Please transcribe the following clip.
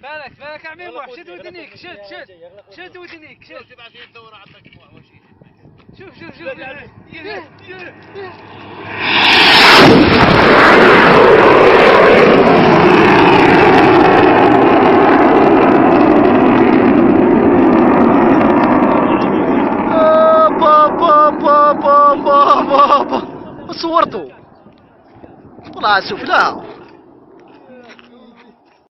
بالك عميمو، شد ودنيك، شد ودنيك، شد. تبعث لي الدورة عندك وشي. شوف صورته والله شوف لا